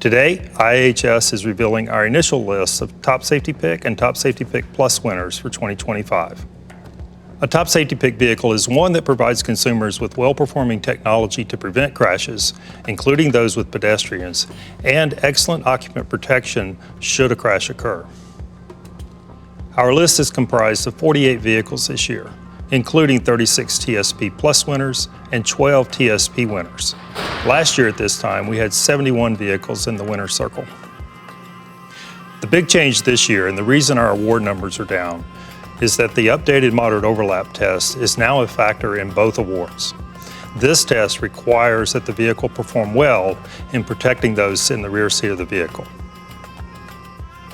Today, iihs is revealing our initial list of Top Safety Pick and Top Safety Pick Plus winners for 2025. A Top Safety Pick vehicle is one that provides consumers with well-performing technology to prevent crashes, including those with pedestrians, and excellent occupant protection should a crash occur. Our list is comprised of 48 vehicles this year, including 36 TSP Plus winners and 12 TSP winners. Last year at this time, we had 71 vehicles in the winner's circle. The big change this year, and the reason our award numbers are down, is that the updated moderate overlap test is now a factor in both awards. This test requires that the vehicle perform well in protecting those in the rear seat of the vehicle.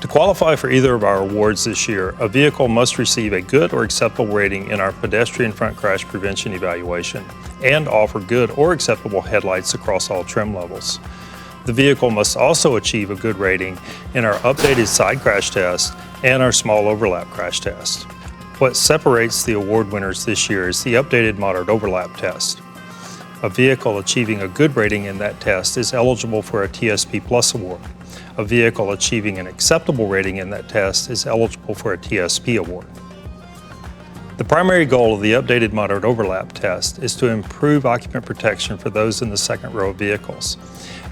To qualify for either of our awards this year, a vehicle must receive a good or acceptable rating in our pedestrian front crash prevention evaluation and offer good or acceptable headlights across all trim levels. The vehicle must also achieve a good rating in our updated side crash test and our small overlap crash test. What separates the award winners this year is the updated moderate overlap test. A vehicle achieving a good rating in that test is eligible for a TSP Plus award. A vehicle achieving an acceptable rating in that test is eligible for a TSP award. The primary goal of the updated moderate overlap test is to improve occupant protection for those in the second row of vehicles.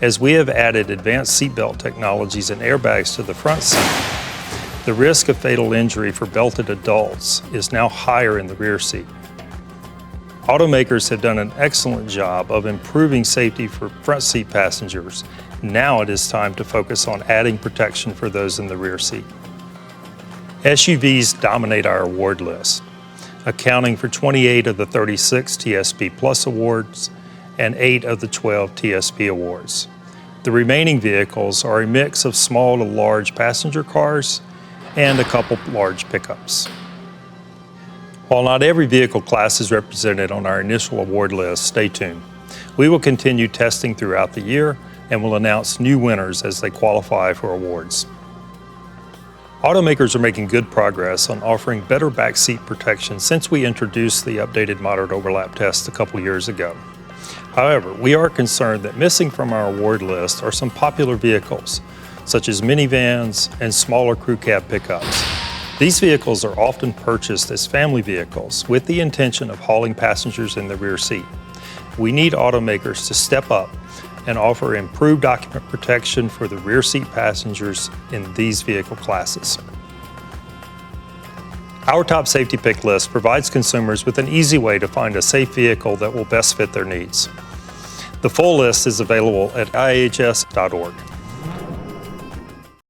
As we have added advanced seatbelt technologies and airbags to the front seat, the risk of fatal injury for belted adults is now higher in the rear seat. Automakers have done an excellent job of improving safety for front seat passengers. Now it is time to focus on adding protection for those in the rear seat. SUVs dominate our award list, accounting for 28 of the 36 TSP Plus awards and 8 of the 12 TSP awards. The remaining vehicles are a mix of small to large passenger cars and a couple large pickups. While not every vehicle class is represented on our initial award list, stay tuned. We will continue testing throughout the year and will announce new winners as they qualify for awards. Automakers are making good progress on offering better backseat protection since we introduced the updated moderate overlap test a couple years ago. However, we are concerned that missing from our award list are some popular vehicles, such as minivans and smaller crew cab pickups. These vehicles are often purchased as family vehicles with the intention of hauling passengers in the rear seat. We need automakers to step up and offer improved occupant protection for the rear seat passengers in these vehicle classes. Our Top Safety Pick list provides consumers with an easy way to find a safe vehicle that will best fit their needs. The full list is available at iihs.org.